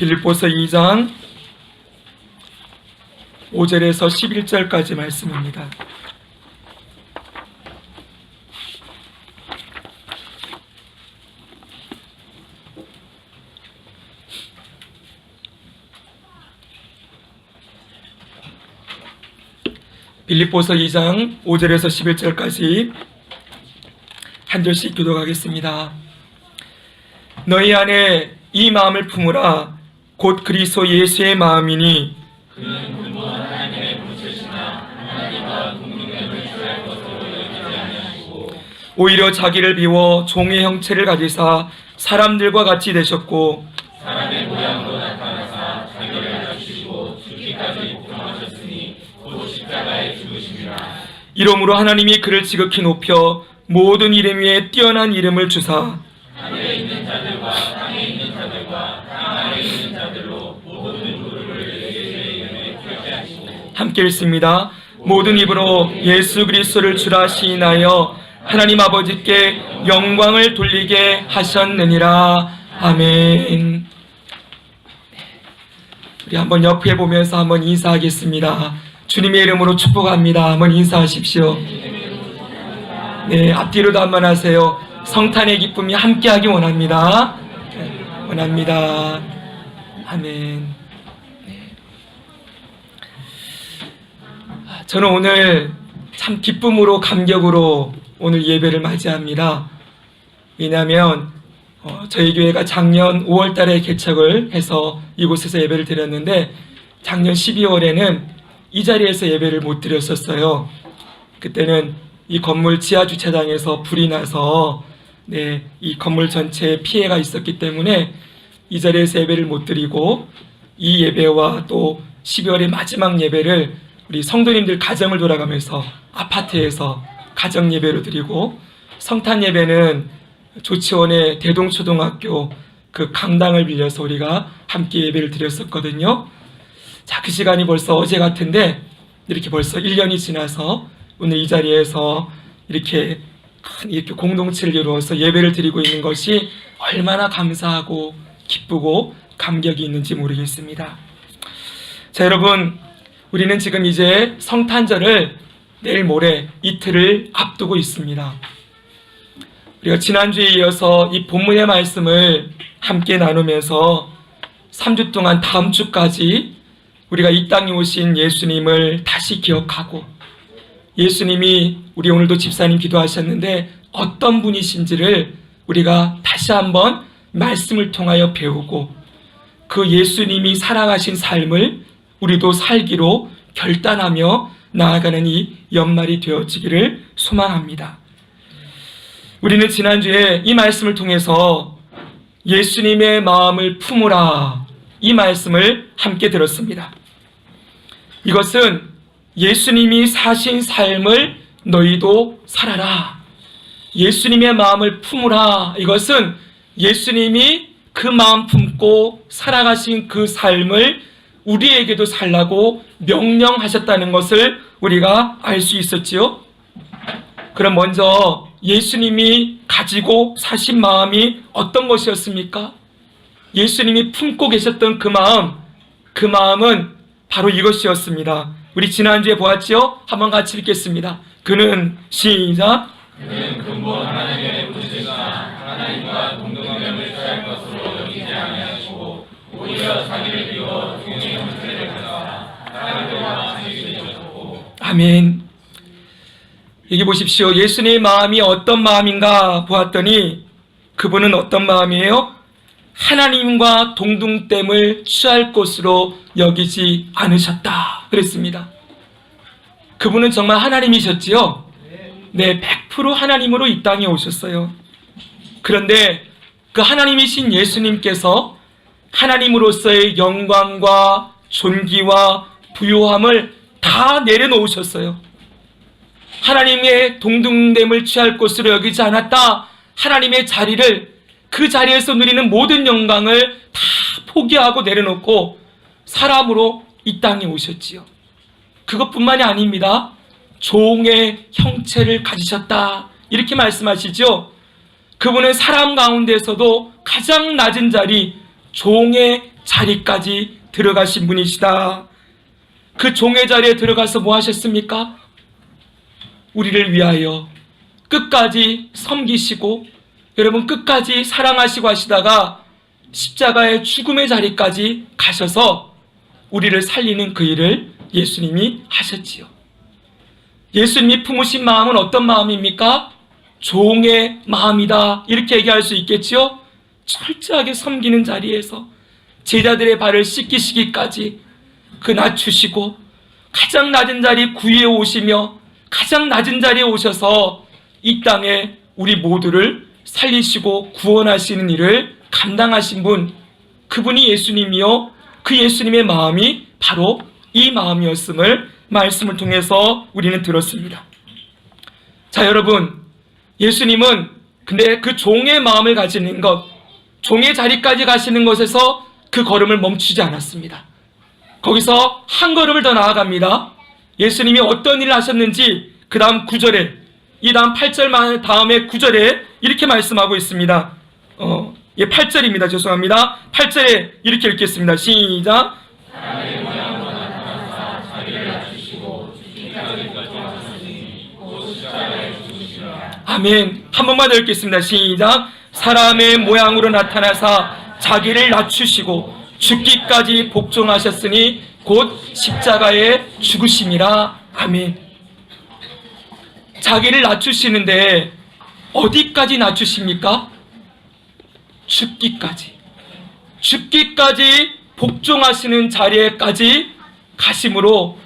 빌립보서 2장 5절에서 11절까지 말씀입니다. 빌립보서 2장 5절에서 11절까지 한 절씩 교독하겠습니다. 너희 안에 이 마음을 품으라. 곧 그리스도 예수의 마음이니 그는 근본 하나님의 본체시나 하나님과 동등됨을 취할 것으로 여기지 아니하시고 오히려 자기를 비워 종의 형체를 가지사 사람들과 같이 되셨고 사람의 모양으로 나타나사 자기를 낮추시고 죽기까지 복종하셨으니 곧 십자가에 죽으심이라. 이러므로 하나님이 그를 지극히 높여 모든 이름 위에 뛰어난 이름을 주사 하늘에 있는 자들과 땅에 있는 자들과 땅 아래에 있는 자들로 모든 무릎을 예수의 이름에 꿇게 하시고 함께 읽습니다. 모든 입으로 예수 그리스도를 주라 시인하여 하나님 아버지께 영광을 돌리게 하셨느니라. 아멘. 우리 한번 옆에 보면서 한번 인사하겠습니다. 주님의 이름으로 축복합니다. 한번 인사하십시오. 네, 앞뒤로도 한번 하세요. 성탄의 기쁨이 함께하기 원합니다. 원합니다. 아멘. 저는 오늘 참 기쁨으로 감격으로 오늘 예배를 맞이합니다. 왜냐하면 저희 교회가 작년 5월 달에 개척을 해서 이곳에서 예배를 드렸는데 작년 12월에는 이 자리에서 예배를 못 드렸었어요. 그때는 이 건물 지하 주차장에서 불이 나서 이 건물 전체에 피해가 있었기 때문에 이 자리에서 예배를 못 드리고 이 예배와 또 12월의 마지막 예배를 우리 성도님들 가정을 돌아가면서 아파트에서 가정 예배로 드리고 성탄 예배는 조치원의 대동초등학교 그 강당을 빌려서 우리가 함께 예배를 드렸었거든요. 자, 그 시간이 벌써 어제 같은데 이렇게 벌써 1년이 지나서 오늘 이 자리에서 이렇게 공동체를 이루어서 예배를 드리고 있는 것이 얼마나 감사하고 기쁘고 감격이 있는지 모르겠습니다. 자, 여러분, 우리는 지금 이제 성탄절을 내일 모레 이틀을 앞두고 있습니다. 우리가 지난주에 이어서 이 본문의 말씀을 함께 나누면서 3주 동안 다음 주까지 우리가 이 땅에 오신 예수님을 다시 기억하고 예수님이 우리 오늘도 집사님 기도하셨는데 어떤 분이신지를 우리가 다시 한번 말씀을 통하여 배우고 그 예수님이 살아가신 삶을 우리도 살기로 결단하며 나아가는 이 연말이 되어지기를 소망합니다. 우리는 지난주에 이 말씀을 통해서 예수님의 마음을 품으라 이 말씀을 함께 들었습니다. 이것은 예수님이 사신 삶을 너희도 살아라. 예수님의 마음을 품으라. 이것은 예수님이 그 마음 품고 살아가신 그 삶을 우리에게도 살라고 명령하셨다는 것을 우리가 알 수 있었지요. 그럼 먼저 예수님이 가지고 사신 마음이 어떤 것이었습니까? 예수님이 품고 계셨던 그 마음은 바로 이것이었습니다. 우리 지난주에 보았지요? 한번 같이 읽겠습니다. 그는 시작. 그는 근본 하나님의 본체시나 하나님과 동등됨을 취할 것으로 여기지 아니하시고 오히려 자기를 비워 종의 형체를 가지사 사람들과 같이 되셨고. 아멘. 여기 보십시오. 예수님의 마음이 어떤 마음인가 보았더니 그분은 어떤 마음이에요? 하나님과 동등됨을 취할 것으로 여기지 않으셨다 그랬습니다. 그분은 정말 하나님이셨지요? 네, 100% 하나님으로 이 땅에 오셨어요. 그런데 그 하나님이신 예수님께서 하나님으로서의 영광과 존귀와 부요함을 다 내려놓으셨어요. 하나님의 동등됨을 취할 것으로 여기지 않았다. 하나님의 자리를, 그 자리에서 누리는 모든 영광을 다 포기하고 내려놓고 사람으로 이 땅에 오셨지요. 그것뿐만이 아닙니다. 종의 형체를 가지셨다 이렇게 말씀하시죠. 그분은 사람 가운데서도 가장 낮은 자리 종의 자리까지 들어가신 분이시다. 그 종의 자리에 들어가서 뭐 하셨습니까? 우리를 위하여 끝까지 섬기시고 여러분 끝까지 사랑하시고 하시다가 십자가의 죽음의 자리까지 가셔서 우리를 살리는 그 일을 예수님이 하셨지요. 예수님이 품으신 마음은 어떤 마음입니까? 종의 마음이다, 이렇게 얘기할 수 있겠지요. 철저하게 섬기는 자리에서 제자들의 발을 씻기시기까지 그 낮추시고 가장 낮은 자리 구유에 오시며 가장 낮은 자리에 오셔서 이 땅에 우리 모두를 살리시고 구원하시는 일을 감당하신 분, 그분이 예수님이요, 그 예수님의 마음이 바로 이 마음이었음을 말씀을 통해서 우리는 들었습니다. 자, 여러분, 예수님은 근데 그 종의 마음을 가지는 것, 종의 자리까지 가시는 것에서 그 걸음을 멈추지 않았습니다. 거기서 한 걸음을 더 나아갑니다. 예수님이 어떤 일을 하셨는지 그 다음 9절에, 이 다음 8절 다음에 9절에 이렇게 말씀하고 있습니다. 8절입니다. 죄송합니다. 8절에 이렇게 읽겠습니다. 시작. 아멘. 한 번만 더 읽겠습니다. 시작. 사람의 모양으로 나타나사 자기를 낮추시고 죽기까지 복종하셨으니 곧 십자가에 죽으심이라. 아멘. 자기를 낮추시는데 어디까지 낮추십니까? 죽기까지. 죽기까지 복종하시는 자리에까지 가심으로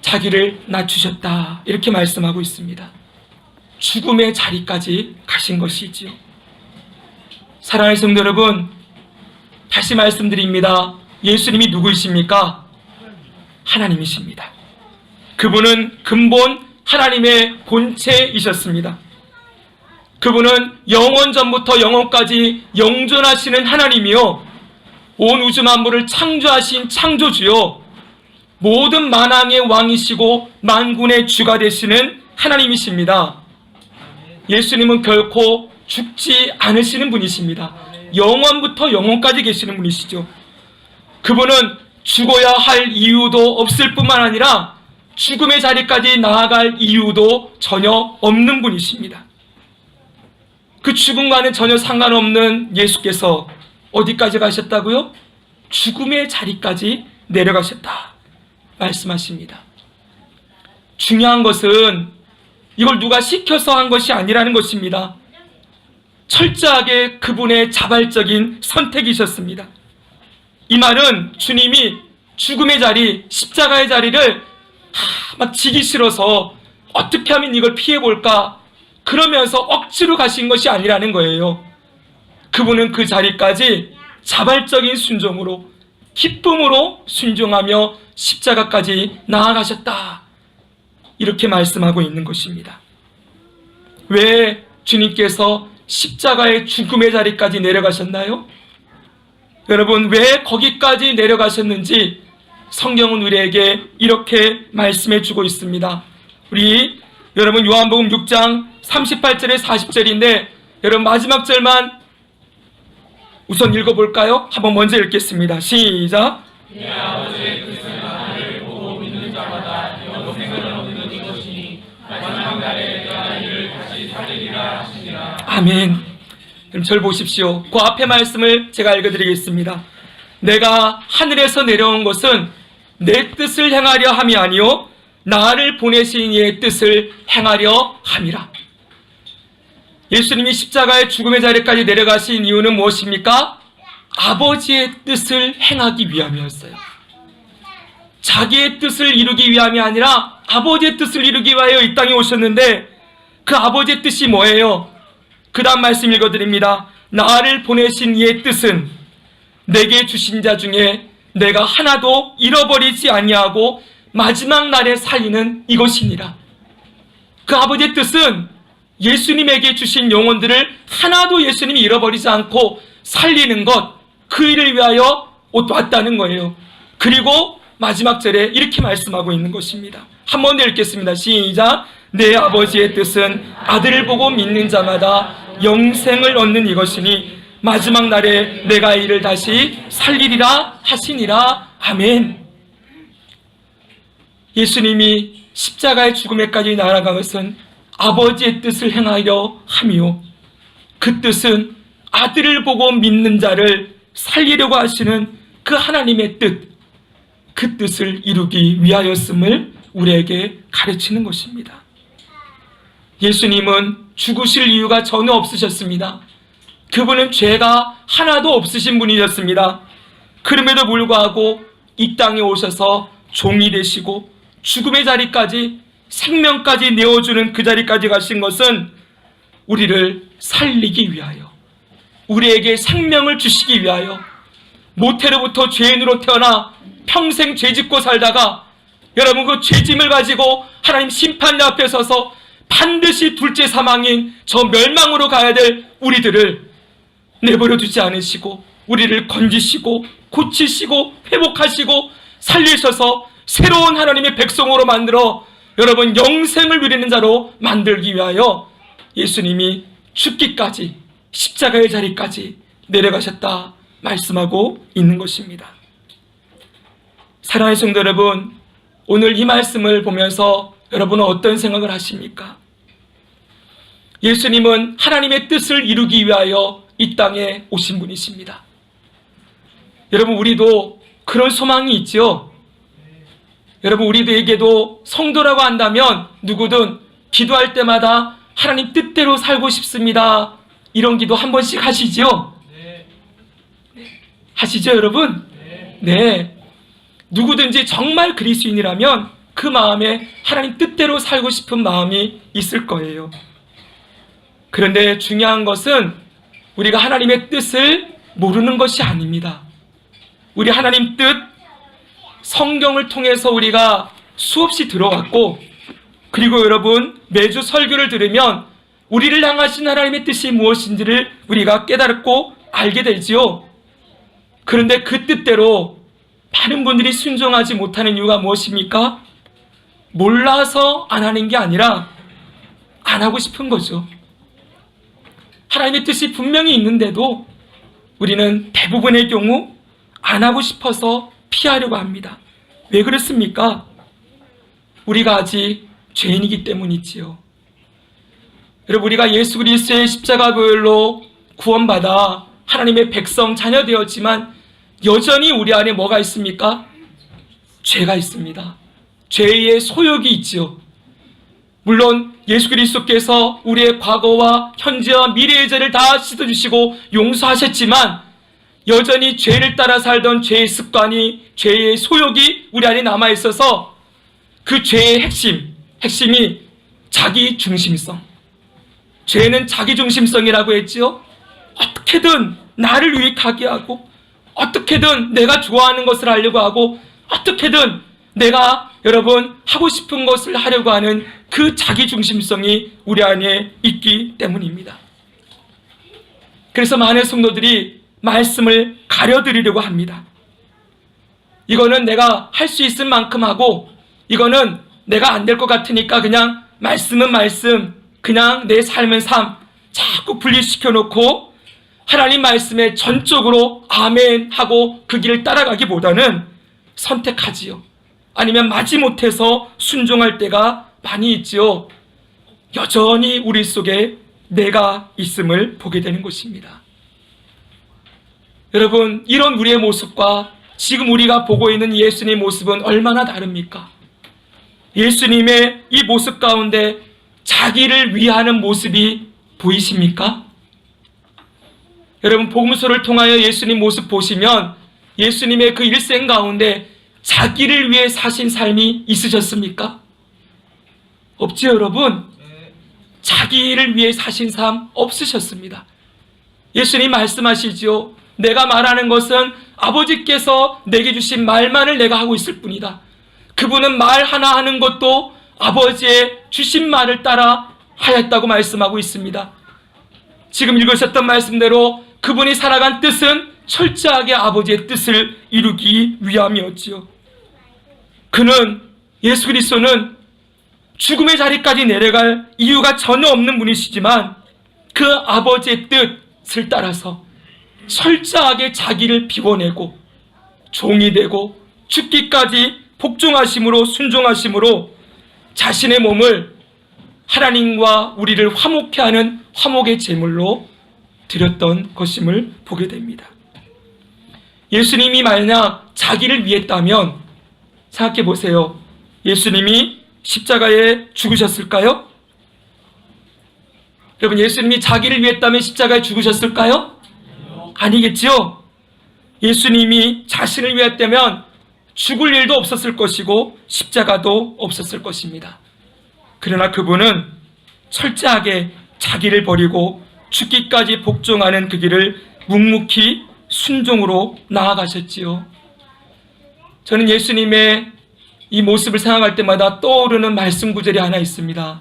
자기를 낮추셨다, 이렇게 말씀하고 있습니다. 죽음의 자리까지 가신 것이지요. 사랑하는 성도 여러분, 다시 말씀드립니다. 예수님이 누구이십니까? 하나님이십니다. 그분은 근본 하나님의 본체이셨습니다. 그분은 영원 전부터 영원까지 영존하시는 하나님이요, 온 우주 만물을 창조하신 창조주요, 모든 만왕의 왕이시고 만군의 주가 되시는 하나님이십니다. 예수님은 결코 죽지 않으시는 분이십니다. 영원부터 영원까지 계시는 분이시죠. 그분은 죽어야 할 이유도 없을 뿐만 아니라 죽음의 자리까지 나아갈 이유도 전혀 없는 분이십니다. 그 죽음과는 전혀 상관없는 예수께서 어디까지 가셨다고요? 죽음의 자리까지 내려가셨다 말씀하십니다. 중요한 것은 이걸 누가 시켜서 한 것이 아니라는 것입니다. 철저하게 그분의 자발적인 선택이셨습니다. 이 말은 주님이 죽음의 자리, 십자가의 자리를 막 지기 싫어서 어떻게 하면 이걸 피해볼까 그러면서 억지로 가신 것이 아니라는 거예요. 그분은 그 자리까지 자발적인 순종으로, 기쁨으로 순종하며 십자가까지 나아가셨다, 이렇게 말씀하고 있는 것입니다. 왜 주님께서 십자가의 죽음의 자리까지 내려가셨나요? 여러분, 왜 거기까지 내려가셨는지 성경은 우리에게 이렇게 말씀해 주고 있습니다. 우리 여러분 요한복음 6장 38절에 40절인데 여러분 마지막 절만 우선 읽어볼까요? 한번 먼저 읽겠습니다. 시작. 내 아버지의 뜻은 나를 보고 믿는 자마다 영생을 얻는 이것이니 마지막 날에 내가 이를 다시 살리리라 하시니라. 아멘. 그럼 절 보십시오. 그 앞에 말씀을 제가 읽어드리겠습니다. 내가 하늘에서 내려온 것은 내 뜻을 행하려 함이 아니요 나를 보내신 이의 뜻을 행하려 함이라. 예수님이 십자가의 죽음의 자리까지 내려가신 이유는 무엇입니까? 아버지의 뜻을 행하기 위함이었어요. 자기의 뜻을 이루기 위함이 아니라 아버지의 뜻을 이루기 위하여 이 땅에 오셨는데 그 아버지의 뜻이 뭐예요? 그 다음 말씀 읽어드립니다. 나를 보내신 이의 뜻은 내게 주신 자 중에 내가 하나도 잃어버리지 아니하고 마지막 날에 살리는 이것이니라. 그 아버지의 뜻은 예수님에게 주신 영혼들을 하나도 예수님이 잃어버리지 않고 살리는 것, 그 일을 위하여 왔다는 거예요. 그리고 마지막 절에 이렇게 말씀하고 있는 것입니다. 한 번 더 읽겠습니다. 시작. 내 아버지의 뜻은 아들을 보고 믿는 자마다 영생을 얻는 이것이니 마지막 날에 내가 이를 다시 살리리라 하시니라. 아멘. 예수님이 십자가의 죽음에까지 나아간 것은 아버지의 뜻을 행하려 함이요, 그 뜻은 아들을 보고 믿는 자를 살리려고 하시는 그 하나님의 뜻, 그 뜻을 이루기 위하였음을 우리에게 가르치는 것입니다. 예수님은 죽으실 이유가 전혀 없으셨습니다. 그분은 죄가 하나도 없으신 분이셨습니다. 그럼에도 불구하고 이 땅에 오셔서 종이 되시고 죽음의 자리까지, 생명까지 내어주는 그 자리까지 가신 것은 우리를 살리기 위하여, 우리에게 생명을 주시기 위하여, 모태로부터 죄인으로 태어나 평생 죄짓고 살다가 여러분 그 죄짐을 가지고 하나님 심판대 앞에 서서 반드시 둘째 사망인 저 멸망으로 가야 될 우리들을 내버려 두지 않으시고 우리를 건지시고 고치시고 회복하시고 살리셔서 새로운 하나님의 백성으로 만들어 여러분 영생을 누리는 자로 만들기 위하여 예수님이 죽기까지, 십자가의 자리까지 내려가셨다 말씀하고 있는 것입니다. 사랑하는 성도 여러분, 오늘 이 말씀을 보면서 여러분은 어떤 생각을 하십니까? 예수님은 하나님의 뜻을 이루기 위하여 이 땅에 오신 분이십니다. 여러분, 우리도 그런 소망이 있죠. 여러분, 우리들에게도 성도라고 한다면 누구든 기도할 때마다 하나님 뜻대로 살고 싶습니다, 이런 기도 한 번씩 하시죠? 하시죠, 여러분? 네. 누구든지 정말 그리스도인이라면 그 마음에 하나님 뜻대로 살고 싶은 마음이 있을 거예요. 그런데 중요한 것은 우리가 하나님의 뜻을 모르는 것이 아닙니다. 우리 하나님 뜻, 성경을 통해서 우리가 수없이 들어왔고, 그리고 여러분 매주 설교를 들으면 우리를 향하신 하나님의 뜻이 무엇인지를 우리가 깨달고 알게 되지요. 그런데 그 뜻대로 많은 분들이 순종하지 못하는 이유가 무엇입니까? 몰라서 안 하는 게 아니라 안 하고 싶은 거죠. 하나님의 뜻이 분명히 있는데도 우리는 대부분의 경우 안 하고 싶어서 피하려고 합니다. 왜 그렇습니까? 우리가 아직 죄인이기 때문이지요. 여러분, 우리가 예수 그리스도의 십자가 보혈로 구원받아 하나님의 백성 자녀 되었지만 여전히 우리 안에 뭐가 있습니까? 죄가 있습니다. 죄의 소욕이 있지요. 물론 예수 그리스도께서 우리의 과거와 현재와 미래의 죄를 다 씻어주시고 용서하셨지만 여전히 죄를 따라 살던 죄의 습관이, 죄의 소욕이 우리 안에 남아있어서 그 죄의 핵심이 자기 중심성. 죄는 자기 중심성이라고 했지요. 어떻게든 나를 유익하게 하고, 어떻게든 내가 좋아하는 것을 하려고 하고, 어떻게든 내가 여러분 하고 싶은 것을 하려고 하는 그 자기 중심성이 우리 안에 있기 때문입니다. 그래서 많은 성도들이 말씀을 가려드리려고 합니다. 이거는 내가 할 수 있을 만큼 하고, 이거는 내가 안 될 것 같으니까 그냥 말씀은 말씀, 그냥 내 삶은 삶 자꾸 분리시켜 놓고 하나님 말씀에 전적으로 아멘 하고 그 길을 따라가기보다는 선택하지요. 아니면 마지못해서 순종할 때가 많이 있지요. 여전히 우리 속에 내가 있음을 보게 되는 것입니다. 여러분, 이런 우리의 모습과 지금 우리가 보고 있는 예수님의 모습은 얼마나 다릅니까? 예수님의 이 모습 가운데 자기를 위하는 모습이 보이십니까? 여러분, 복음서를 통하여 예수님 모습 보시면 예수님의 그 일생 가운데 자기를 위해 사신 삶이 있으셨습니까? 없지요, 여러분? 자기를 위해 사신 삶 없으셨습니다. 예수님 말씀하시지요. 내가 말하는 것은 아버지께서 내게 주신 말만을 내가 하고 있을 뿐이다. 그분은 말 하나 하는 것도 아버지의 주신 말을 따라 하였다고 말씀하고 있습니다. 지금 읽으셨던 말씀대로 그분이 살아간 뜻은 철저하게 아버지의 뜻을 이루기 위함이었지요. 그는, 예수 그리스도는 죽음의 자리까지 내려갈 이유가 전혀 없는 분이시지만 그 아버지의 뜻을 따라서 철저하게 자기를 비워내고 종이 되고 죽기까지 복종하심으로 순종하심으로 자신의 몸을 하나님과 우리를 화목케 하는 화목의 제물로 드렸던 것임을 보게 됩니다. 예수님이 만약 자기를 위했다면 생각해 보세요. 예수님이 십자가에 죽으셨을까요? 여러분, 예수님이 자기를 위했다면 십자가에 죽으셨을까요? 아니겠죠? 예수님이 자신을 위했다면 죽을 일도 없었을 것이고 십자가도 없었을 것입니다. 그러나 그분은 철저하게 자기를 버리고 죽기까지 복종하는 그 길을 묵묵히 순종으로 나아가셨지요. 저는 예수님의 이 모습을 생각할 때마다 떠오르는 말씀 구절이 하나 있습니다.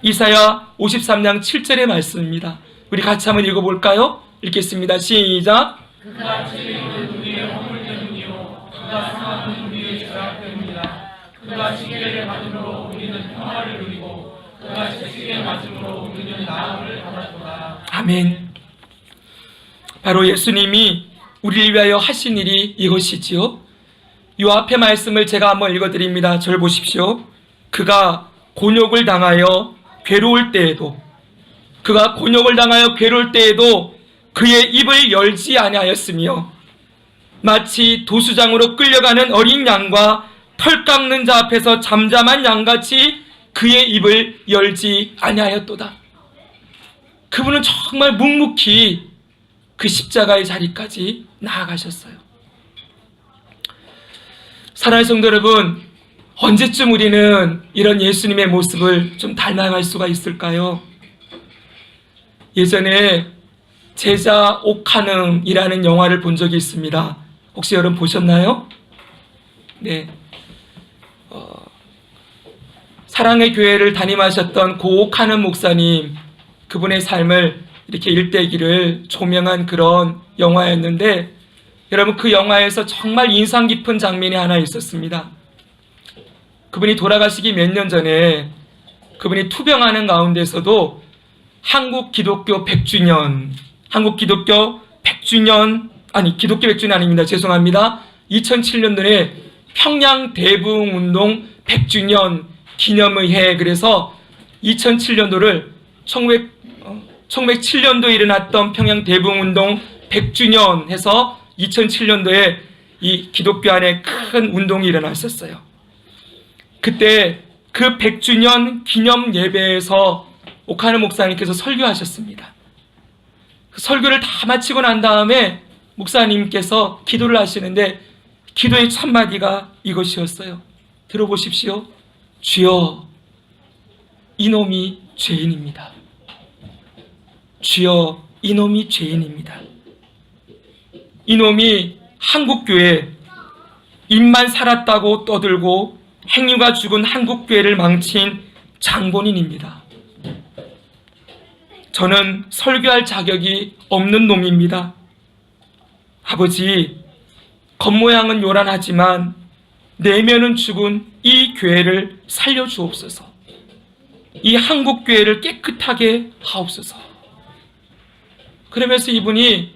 이사야 53장 7절의 말씀입니다. 우리 같이 한번 읽어볼까요? 읽겠습니다. 시작. 그가 치리는 우리의 허물 때문이요 그가 상함은 우리의 죄악 때문이다. 그가 시계를 받음으로 우리는 평화를 누리고 그가 채찍에 맞음으로 우리는 나음을 받았도다. 아멘. 바로 예수님이 우리를 위하여 하신 일이 이것이지요. 이 앞에 말씀을 제가 한번 읽어드립니다. 저를 보십시오. 그가 곤욕을 당하여 괴로울 때에도 그의 입을 열지 아니하였으며 마치 도수장으로 끌려가는 어린 양과 털 깎는 자 앞에서 잠잠한 양같이 그의 입을 열지 아니하였도다. 그분은 정말 묵묵히 그 십자가의 자리까지 나아가셨어요. 사랑하는 성도 여러분, 언제쯤 우리는 이런 예수님의 모습을 좀 닮아갈 수가 있을까요? 예전에 제자 옥하능이라는 영화를 본 적이 있습니다. 혹시 여러분 보셨나요? 네. 사랑의 교회를 담임하셨던 고 옥하능 목사님, 그분의 삶을 이렇게 일대기를 조명한 그런 영화였는데, 여러분 그 영화에서 정말 인상 깊은 장면이 하나 있었습니다. 그분이 돌아가시기 몇 년 전에 그분이 투병하는 가운데서도 기독교 100주년 아닙니다. 죄송합니다. 2007년도에 평양 대붕운동 100주년 기념의 해, 그래서 2007년도를 1907년도에 일어났던 평양 대붕운동 100주년 해서 2007년도에 이 기독교 안에 큰 운동이 일어났었어요. 그때 그 100주년 기념 예배에서 옥하능 목사님께서 설교하셨습니다. 그 설교를 다 마치고 난 다음에 목사님께서 기도를 하시는데 기도의 첫마디가 이것이었어요. 들어보십시오. 주여, 이놈이 죄인입니다. 주여, 이놈이 죄인입니다. 이놈이 한국교회, 입만 살았다고 떠들고 행유가 죽은 한국교회를 망친 장본인입니다. 저는 설교할 자격이 없는 놈입니다. 아버지, 겉모양은 요란하지만 내면은 죽은 이 교회를 살려주옵소서. 이 한국교회를 깨끗하게 하옵소서. 그러면서 이분이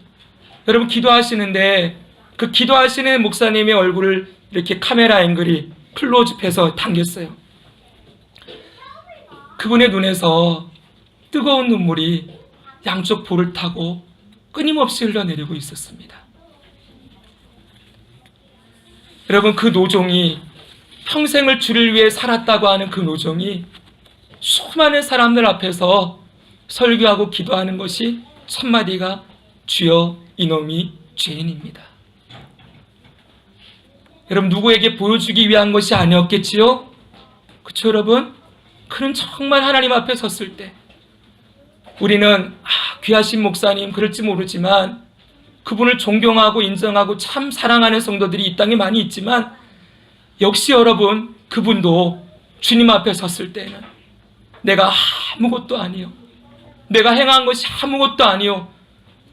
여러분 기도하시는데 그 기도하시는 목사님의 얼굴을 이렇게 카메라 앵글이 클로즈해서 당겼어요. 그분의 눈에서 뜨거운 눈물이 양쪽 볼을 타고 끊임없이 흘러내리고 있었습니다. 여러분, 그 노종이 평생을 주를 위해 살았다고 하는 그 노종이 수많은 사람들 앞에서 설교하고 기도하는 것이 첫마디가 주여, 이놈이 죄인입니다. 여러분, 누구에게 보여주기 위한 것이 아니었겠지요? 그렇죠, 여러분? 그는 정말 하나님 앞에 섰을 때 우리는 귀하신 목사님 그럴지 모르지만 그분을 존경하고 인정하고 참 사랑하는 성도들이 이 땅에 많이 있지만 역시 여러분, 그분도 주님 앞에 섰을 때는 내가 아무것도 아니요, 내가 행한 것이 아무것도 아니요,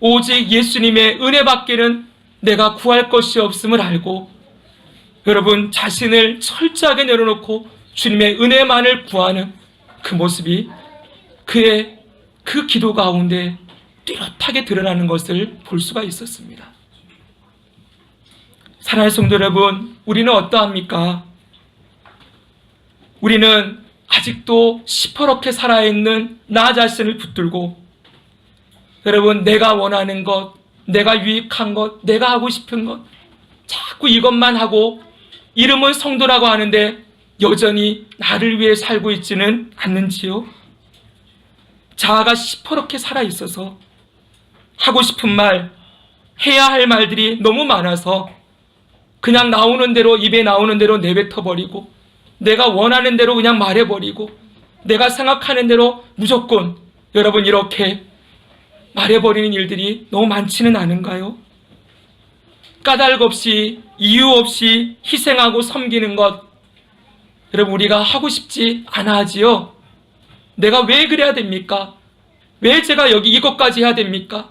오직 예수님의 은혜밖에는 내가 구할 것이 없음을 알고 여러분, 자신을 철저하게 내려놓고 주님의 은혜만을 구하는 그 모습이 그의 그 기도 가운데 뚜렷하게 드러나는 것을 볼 수가 있었습니다. 사랑하는 성도 여러분, 우리는 어떠합니까? 우리는 아직도 시퍼렇게 살아있는 나 자신을 붙들고, 여러분, 내가 원하는 것, 내가 유익한 것, 내가 하고 싶은 것, 자꾸 이것만 하고 이름은 성도라고 하는데 여전히 나를 위해 살고 있지는 않는지요? 자아가 시퍼렇게 살아있어서 하고 싶은 말, 해야 할 말들이 너무 많아서 그냥 나오는 대로, 입에 나오는 대로 내뱉어버리고, 내가 원하는 대로 그냥 말해버리고, 내가 생각하는 대로 무조건, 여러분, 이렇게 말해버리는 일들이 너무 많지는 않은가요? 까닭 없이, 이유 없이 희생하고 섬기는 것, 여러분, 우리가 하고 싶지 않아 하지요? 내가 왜 그래야 됩니까? 왜 제가 여기 이것까지 해야 됩니까?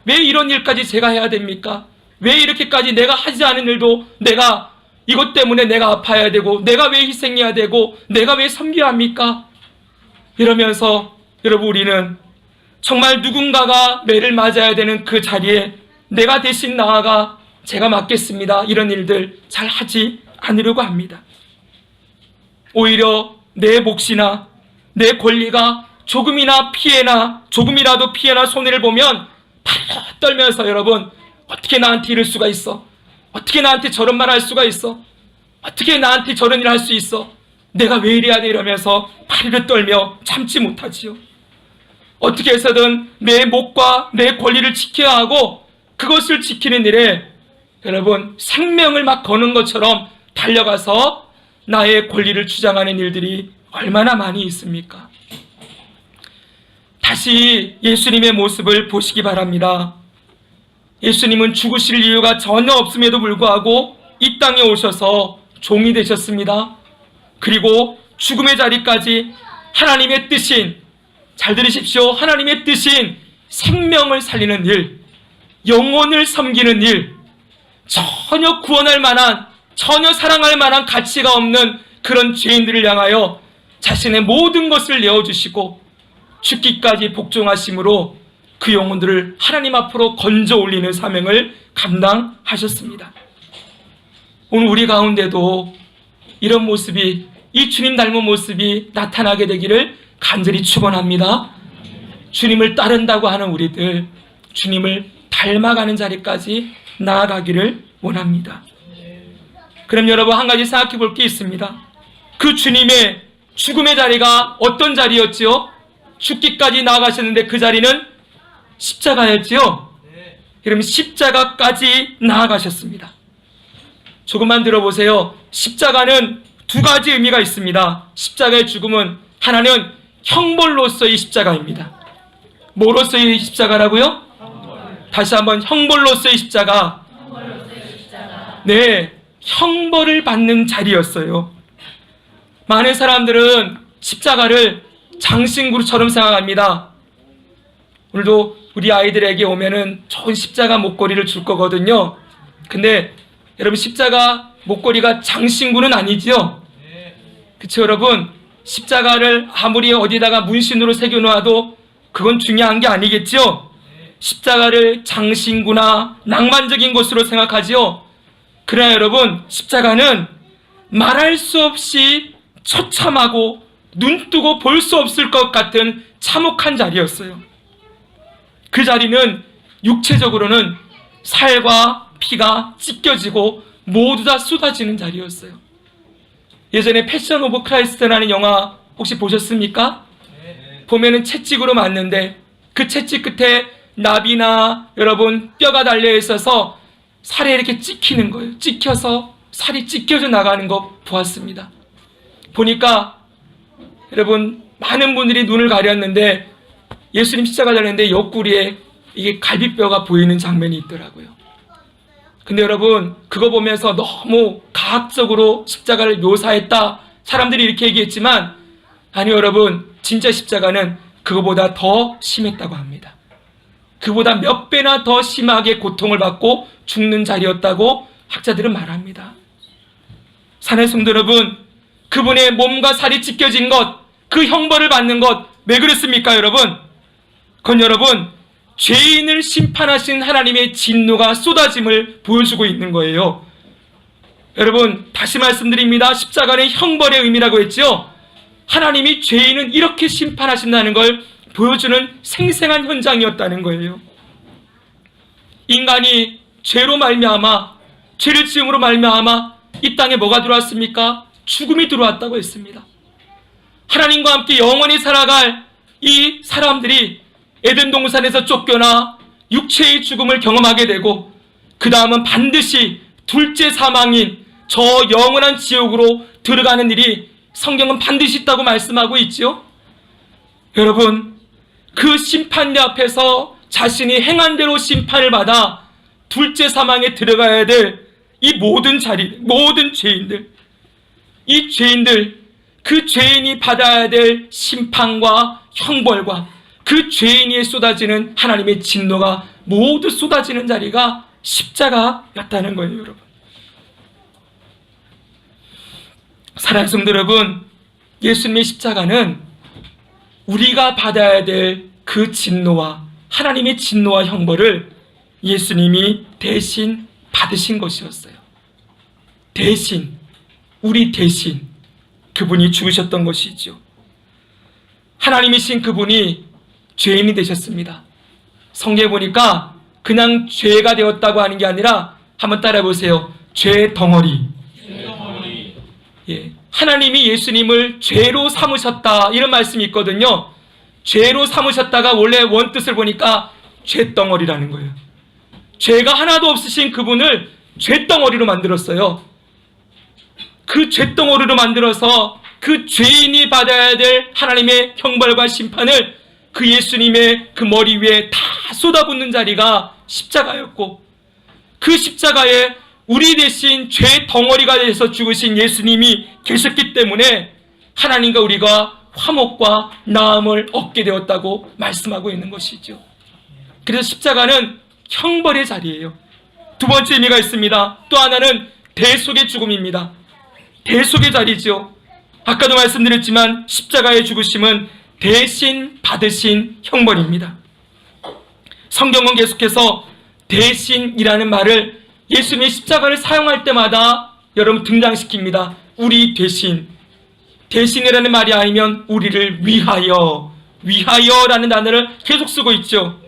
왜 이런 일까지 제가 해야 됩니까? 왜 이렇게까지 내가 하지 않은 일도 내가 이것 때문에 내가 아파야 되고, 내가 왜 희생해야 되고, 내가 왜 섬겨야 합니까? 이러면서 여러분, 우리는 정말 누군가가 매를 맞아야 되는 그 자리에 내가 대신 나아가 제가 맡겠습니다, 이런 일들 잘 하지 않으려고 합니다. 오히려 내 몫이나 내 권리가 조금이라도 피해나 손해를 보면 발로 떨면서, 여러분, 어떻게 나한테 이럴 수가 있어? 어떻게 나한테 저런 말 할 수가 있어? 어떻게 나한테 저런 일 할 수 있어? 내가 왜 이래야 돼? 이러면서 발을 떨며 참지 못하지요. 어떻게 해서든 내 몫과 내 권리를 지켜야 하고, 그것을 지키는 일에 여러분, 생명을 막 거는 것처럼 달려가서 나의 권리를 주장하는 일들이 얼마나 많이 있습니까? 다시 예수님의 모습을 보시기 바랍니다. 예수님은 죽으실 이유가 전혀 없음에도 불구하고 이 땅에 오셔서 종이 되셨습니다. 그리고 죽음의 자리까지 하나님의 뜻인, 잘 들으십시오, 하나님의 뜻인 생명을 살리는 일, 영혼을 섬기는 일, 전혀 구원할 만한, 전혀 사랑할 만한 가치가 없는 그런 죄인들을 향하여 자신의 모든 것을 내어주시고 죽기까지 복종하심으로 그 영혼들을 하나님 앞으로 건져 올리는 사명을 감당하셨습니다. 오늘 우리 가운데도 이런 모습이, 이 주님 닮은 모습이 나타나게 되기를 간절히 축원합니다. 주님을 따른다고 하는 우리들, 주님을 닮아가는 자리까지 나아가기를 원합니다. 그럼 여러분, 한 가지 생각해 볼 게 있습니다. 그 주님의 죽음의 자리가 어떤 자리였지요? 죽기까지 나아가셨는데 그 자리는 십자가였지요? 그러면 십자가까지 나아가셨습니다. 조금만 들어보세요. 십자가는 두 가지 의미가 있습니다. 십자가의 죽음은, 하나는 형벌로서의 십자가입니다. 뭐로서의 십자가라고요? 다시 한번, 형벌로서의 십자가. 네, 형벌을 받는 자리였어요. 많은 사람들은 십자가를 장신구처럼 생각합니다. 오늘도 우리 아이들에게 오면은 좋은 십자가 목걸이를 줄 거거든요. 근데 여러분, 십자가 목걸이가 장신구는 아니지요? 그쵸, 여러분? 십자가를 아무리 어디다가 문신으로 새겨놓아도 그건 중요한 게 아니겠지요? 십자가를 장신구나 낭만적인 것으로 생각하지요. 그러나 여러분, 십자가는 말할 수 없이 처참하고 눈뜨고 볼 수 없을 것 같은 참혹한 자리였어요. 그 자리는 육체적으로는 살과 피가 찢겨지고 모두 다 쏟아지는 자리였어요. 예전에 패션 오브 크라이스트라는 영화 혹시 보셨습니까? 보면은 채찍으로 맞는데 그 채찍 끝에 나비나 여러분 뼈가 달려 있어서 살에 이렇게 찍히는 거예요. 찍혀서 살이 찢겨져 나가는 거 보았습니다. 보니까 여러분, 많은 분들이 눈을 가렸는데 예수님 십자가 달렸는데 옆구리에 이게 갈비뼈가 보이는 장면이 있더라고요. 근데 여러분, 그거 보면서 너무 가학적으로 십자가를 묘사했다, 사람들이 이렇게 얘기했지만, 아니요, 여러분, 진짜 십자가는 그거보다 더 심했다고 합니다. 그보다 몇 배나 더 심하게 고통을 받고 죽는 자리였다고 학자들은 말합니다. 사랑하는 성도 여러분, 그분의 몸과 살이 찢겨진 것, 그 형벌을 받는 것, 왜 그랬습니까, 여러분? 그건 여러분, 죄인을 심판하신 하나님의 진노가 쏟아짐을 보여주고 있는 거예요. 여러분, 다시 말씀드립니다. 십자가는 형벌의 의미라고 했죠. 하나님이 죄인은 이렇게 심판하신다는 걸 보여주는 생생한 현장이었다는 거예요. 인간이 죄로 말미암아, 죄를 지음으로 말미암아 이 땅에 뭐가 들어왔습니까? 죽음이 들어왔다고 했습니다. 하나님과 함께 영원히 살아갈 이 사람들이 에덴 동산에서 쫓겨나 육체의 죽음을 경험하게 되고, 그 다음은 반드시 둘째 사망인 저 영원한 지옥으로 들어가는 일이 성경은 반드시 있다고 말씀하고 있지요. 여러분, 그 심판대 앞에서 자신이 행한 대로 심판을 받아 둘째 사망에 들어가야 될 이 모든 자리, 모든 죄인들, 이 죄인들, 그 죄인이 받아야 될 심판과 형벌과 그 죄인이 쏟아지는 하나님의 진노가 모두 쏟아지는 자리가 십자가였다는 거예요, 여러분. 사랑하는 성도 여러분, 예수님의 십자가는 우리가 받아야 될 그 진노와 하나님의 진노와 형벌을 예수님이 대신 받으신 것이었어요. 대신, 우리 대신 그분이 죽으셨던 것이죠. 하나님이신 그분이 죄인이 되셨습니다. 성경에 보니까 그냥 죄가 되었다고 하는 게 아니라, 한번 따라해 보세요. 죄 덩어리. 예, 하나님이 예수님을 죄로 삼으셨다, 이런 말씀이 있거든요. 죄로 삼으셨다가 원래 원뜻을 보니까 죄덩어리라는 거예요. 죄가 하나도 없으신 그분을 죄덩어리로 만들었어요. 그 죄덩어리로 만들어서 그 죄인이 받아야 될 하나님의 형벌과 심판을 그 예수님의 그 머리 위에 다 쏟아붓는 자리가 십자가였고, 그 십자가에 우리 대신 죄 덩어리가 돼서 죽으신 예수님이 계셨기 때문에 하나님과 우리가 화목과 나음을 얻게 되었다고 말씀하고 있는 것이죠. 그래서 십자가는 형벌의 자리예요. 두 번째 의미가 있습니다. 또 하나는 대속의 죽음입니다. 대속의 자리죠. 아까도 말씀드렸지만 십자가의 죽으심은 대신 받으신 형벌입니다. 성경은 계속해서 대신이라는 말을 예수님의 십자가를 사용할 때마다 여러분 등장시킵니다. 우리 대신. 대신이라는 말이 아니면 우리를 위하여, 위하여라는 단어를 계속 쓰고 있죠.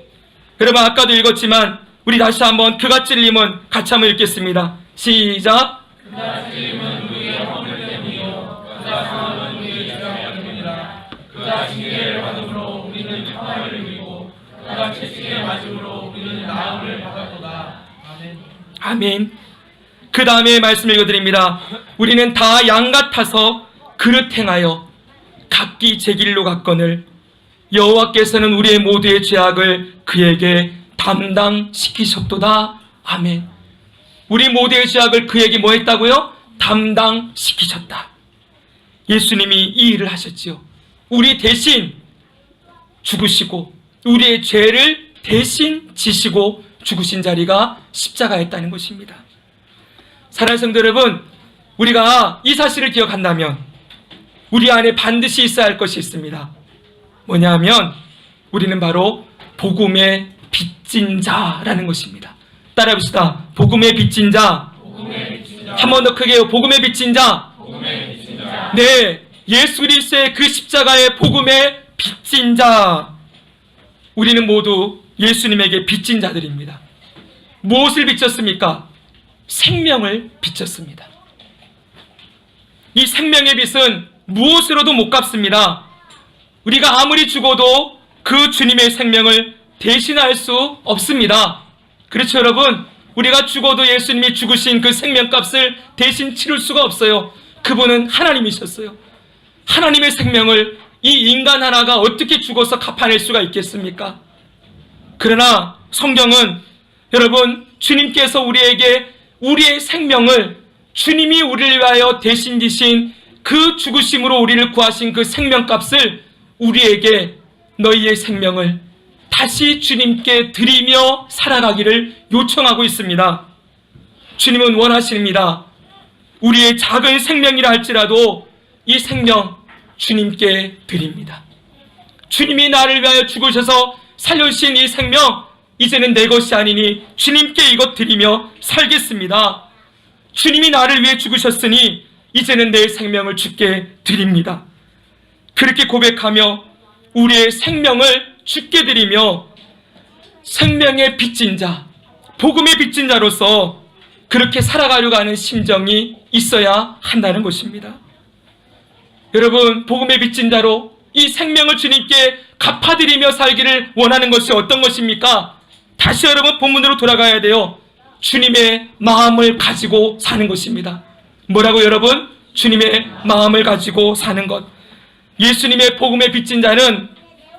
여러분, 아까도 읽었지만 우리 다시 한번 그가 찔림은 같이 한번 읽겠습니다. 시작. 그가 찔림은 우리의 허물 때문이요 그가 상함은 우리의 죄악 때문이라. 그가 징계를 받음으로 우리는 평안을 누리고 그가 채찍에 맞음으로 우리는 나음을 받았도다. 아멘. 아멘. 그 다음에 말씀 읽어드립니다. 우리는 다 양 같아서 그릇 행하여 각기 제 길로 갔거늘 여호와께서는 우리의 모두의 죄악을 그에게 담당시키셨도다. 아멘. 우리 모두의 죄악을 그에게 뭐 했다고요? 담당시키셨다. 예수님이 이 일을 하셨지요. 우리 대신 죽으시고 우리의 죄를 대신 지시고 죽으신 자리가 십자가였다는 것입니다. 사랑하는 성도 여러분, 우리가 이 사실을 기억한다면 우리 안에 반드시 있어야 할 것이 있습니다. 뭐냐 하면 우리는 바로 복음의 빚진 자라는 것입니다. 따라해봅시다. 복음의 빚진 자. 한 번 더 크게요. 복음의 빚진 자. 네, 예수 그리스도의 그 십자가의 복음의 빚진 자. 우리는 모두 예수님에게 빚진 자들입니다. 무엇을 빚졌습니까? 생명을 빚졌습니다. 이 생명의 빚은 무엇으로도 못 갚습니다. 우리가 아무리 죽어도 그 주님의 생명을 대신할 수 없습니다. 그렇죠, 여러분? 우리가 죽어도 예수님이 죽으신 그 생명값을 대신 치를 수가 없어요. 그분은 하나님이셨어요. 하나님의 생명을 이 인간 하나가 어떻게 죽어서 갚아낼 수가 있겠습니까? 그러나 성경은 여러분, 주님께서 우리에게 우리의 생명을, 주님이 우리를 위하여 대신 지신 그 죽으심으로 우리를 구하신 그 생명값을 우리에게 너희의 생명을 다시 주님께 드리며 살아가기를 요청하고 있습니다. 주님은 원하십니다. 우리의 작은 생명이라 할지라도 이 생명 주님께 드립니다. 주님이 나를 위하여 죽으셔서 살려주신 이 생명 이제는 내 것이 아니니 주님께 이것 드리며 살겠습니다. 주님이 나를 위해 죽으셨으니 이제는 내 생명을 주께 드립니다. 그렇게 고백하며 우리의 생명을 주께 드리며 생명의 빚진 자, 복음의 빚진 자로서 그렇게 살아가려고 하는 심정이 있어야 한다는 것입니다. 여러분, 복음의 빚진 자로 이 생명을 주님께 갚아드리며 살기를 원하는 것이 어떤 것입니까? 다시 여러분 본문으로 돌아가야 돼요. 주님의 마음을 가지고 사는 것입니다. 뭐라고 여러분? 주님의 마음을 가지고 사는 것. 예수님의 복음의 빚진 자는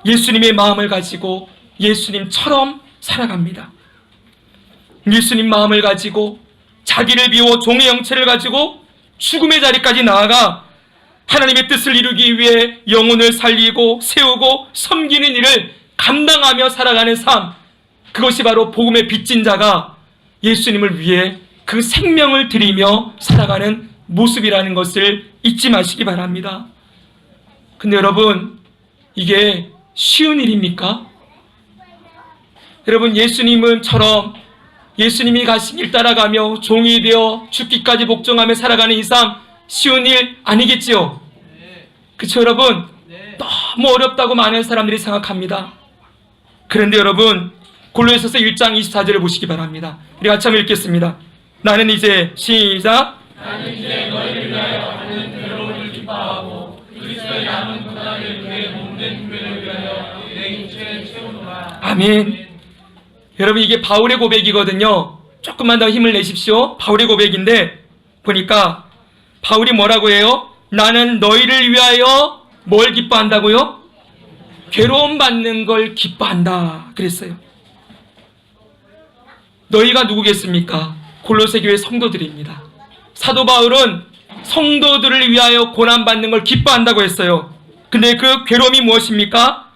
예수님의 마음을 가지고 예수님처럼 살아갑니다. 예수님 마음을 가지고 자기를 비워 종의 형체를 가지고 죽음의 자리까지 나아가 하나님의 뜻을 이루기 위해 영혼을 살리고 세우고 섬기는 일을 감당하며 살아가는 삶, 그것이 바로 복음의 빚진 자가 예수님을 위해 그 생명을 드리며 살아가는 모습이라는 것을 잊지 마시기 바랍니다. 근데 여러분, 이게 쉬운 일입니까? 여러분, 예수님은처럼 예수님이 가신 길 따라가며 종이 되어 죽기까지 복종하며 살아가는 이 삶 쉬운 일 아니겠지요? 그렇죠 여러분? 너무 어렵다고 많은 사람들이 생각합니다. 그런데 여러분, 골로새서 1장 24절을 보시기 바랍니다. 우리 같이 한번 읽겠습니다. 나는 이제 시작. 나는 이제 너희를 위하여 하는 괴로움을 기뻐하고 그리스도의 남은 고난을 그의 몸된 교회를 위하여 내 육체를 채우노라. 아멘. 여러분, 이게 바울의 고백이거든요. 조금만 더 힘을 내십시오. 바울의 고백인데 보니까 바울이 뭐라고 해요? 나는 너희를 위하여 뭘 기뻐한다고요? 괴로움 받는 걸 기뻐한다 그랬어요. 너희가 누구겠습니까? 골로새 교회 성도들입니다. 사도 바울은 성도들을 위하여 고난받는 걸 기뻐한다고 했어요. 근데 그 괴로움이 무엇입니까?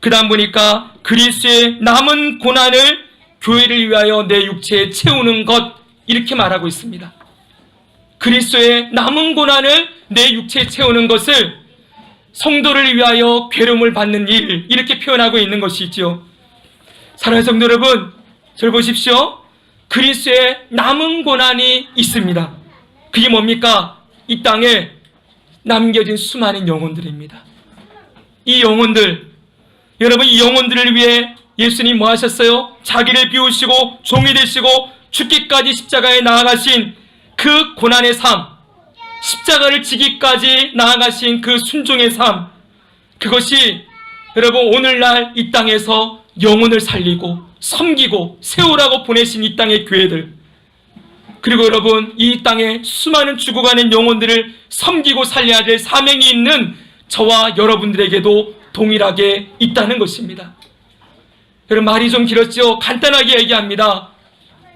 그 다음 보니까 그리스도의 남은 고난을 교회를 위하여 내 육체에 채우는 것, 이렇게 말하고 있습니다. 그리스도의 남은 고난을 내 육체에 채우는 것을 성도를 위하여 괴로움을 받는 일, 이렇게 표현하고 있는 것이죠. 사랑하는 성도 여러분, 저를 보십시오. 그리스도의 남은 고난이 있습니다. 그게 뭡니까? 이 땅에 남겨진 수많은 영혼들입니다. 이 영혼들, 여러분, 이 영혼들을 위해 예수님 뭐 하셨어요? 자기를 비우시고 종이 되시고 죽기까지 십자가에 나아가신 그 고난의 삶, 십자가를 지기까지 나아가신 그 순종의 삶, 그것이 여러분 오늘날 이 땅에서 영혼을 살리고 섬기고 세우라고 보내신 이 땅의 교회들, 그리고 여러분 이 땅에 수많은 죽어가는 영혼들을 섬기고 살려야 될 사명이 있는 저와 여러분들에게도 동일하게 있다는 것입니다. 여러분, 말이 좀 길었죠? 간단하게 얘기합니다.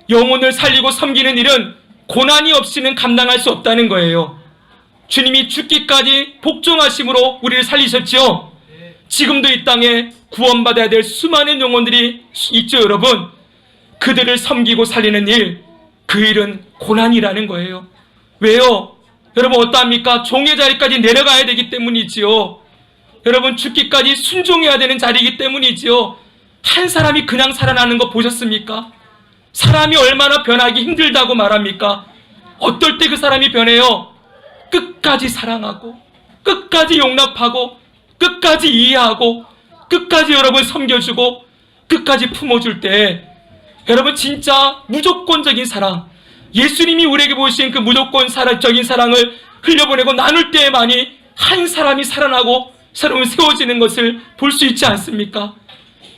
영혼을 살리고 섬기는 일은 고난이 없이는 감당할 수 없다는 거예요. 주님이 죽기까지 복종하심으로 우리를 살리셨죠? 지금도 이 땅에 구원받아야 될 수많은 영혼들이 있죠, 여러분. 그들을 섬기고 살리는 일, 그 일은 고난이라는 거예요. 왜요? 여러분, 어떠합니까? 종의 자리까지 내려가야 되기 때문이지요. 여러분, 죽기까지 순종해야 되는 자리이기 때문이지요. 한 사람이 그냥 살아나는 거 보셨습니까? 사람이 얼마나 변하기 힘들다고 말합니까? 어떨 때 그 사람이 변해요? 끝까지 사랑하고, 끝까지 용납하고, 끝까지 이해하고, 끝까지 여러분 섬겨주고, 끝까지 품어줄 때 여러분 진짜 무조건적인 사랑, 예수님이 우리에게 보이신 그 무조건적인 사랑을 흘려보내고 나눌 때에만이 한 사람이 살아나고 새로운 세워지는 것을 볼 수 있지 않습니까?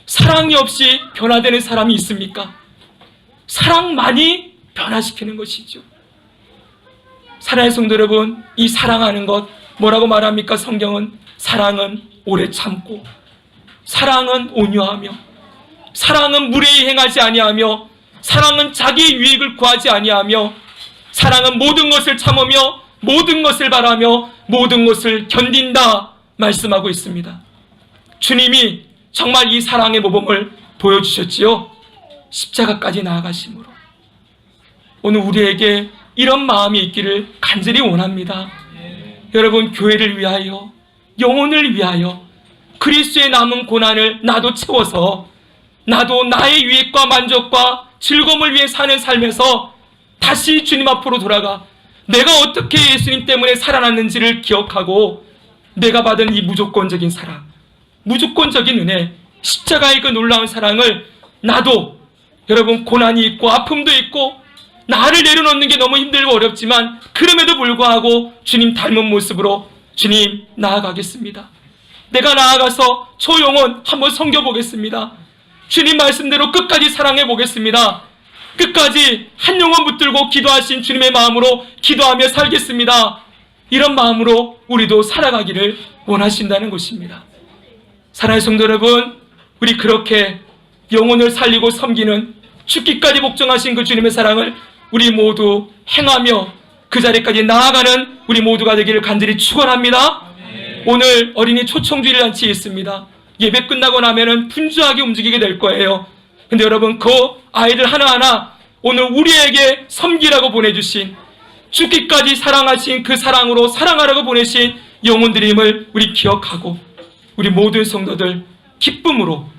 사랑이 없이 변화되는 사람이 있습니까? 사랑만이 변화시키는 것이죠. 사랑하는 성도 여러분, 이 사랑하는 것 뭐라고 말합니까? 성경은 사랑은 오래 참고, 사랑은 온유하며, 사랑은 무례히 행하지 아니하며, 사랑은 자기 유익을 구하지 아니하며, 사랑은 모든 것을 참으며 모든 것을 바라며 모든 것을 견딘다 말씀하고 있습니다. 주님이 정말 이 사랑의 모범을 보여주셨지요. 십자가까지 나아가심으로. 오늘 우리에게 이런 마음이 있기를 간절히 원합니다. 여러분, 교회를 위하여, 영혼을 위하여 그리스도의 남은 고난을 나도 채워서 나도 나의 유익과 만족과 즐거움을 위해 사는 삶에서 다시 주님 앞으로 돌아가 내가 어떻게 예수님 때문에 살아났는지를 기억하고 내가 받은 이 무조건적인 사랑, 무조건적인 은혜, 십자가의 그 놀라운 사랑을 나도 여러분 고난이 있고 아픔도 있고 나를 내려놓는 게 너무 힘들고 어렵지만 그럼에도 불구하고 주님 닮은 모습으로 주님 나아가겠습니다. 내가 나아가서 저 영혼 한번 섬겨보겠습니다. 주님 말씀대로 끝까지 사랑해 보겠습니다. 끝까지 한 영혼 붙들고 기도하신 주님의 마음으로 기도하며 살겠습니다. 이런 마음으로 우리도 살아가기를 원하신다는 것입니다. 사랑하는 성도 여러분, 우리 그렇게 영혼을 살리고 섬기는 죽기까지 복종하신 그 주님의 사랑을 우리 모두 행하며 그 자리까지 나아가는 우리 모두가 되기를 간절히 축원합니다. 오늘 어린이 초청주일 잔치 있습니다. 예배 끝나고 나면은 분주하게 움직이게 될 거예요. 근데 여러분 그 아이들 하나하나 오늘 우리에게 섬기라고 보내주신 죽기까지 사랑하신 그 사랑으로 사랑하라고 보내신 영혼들임을 우리 기억하고 우리 모든 성도들 기쁨으로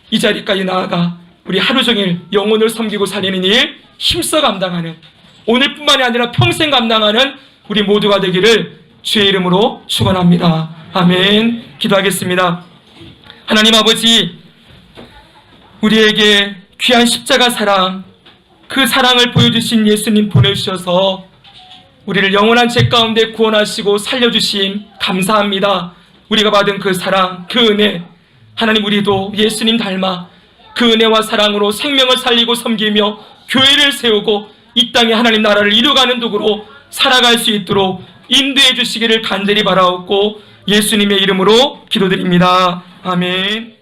이 자리까지 나아가 우리 하루 종일 영혼을 섬기고 살리는 일 힘써 감당하는 오늘뿐만이 아니라 평생 감당하는 우리 모두가 되기를 주의 이름으로 축원합니다. 아멘. 기도하겠습니다. 하나님 아버지, 우리에게 귀한 십자가 사랑, 그 사랑을 보여주신 예수님 보내주셔서 우리를 영원한 죄 가운데 구원하시고 살려주심 감사합니다. 우리가 받은 그 사랑, 그 은혜, 하나님 우리도 예수님 닮아 그 은혜와 사랑으로 생명을 살리고 섬기며 교회를 세우고 이 땅에 하나님 나라를 이루어가는 도구로 살아갈 수 있도록 인도해 주시기를 간절히 바라옵고 예수님의 이름으로 기도드립니다. 아멘.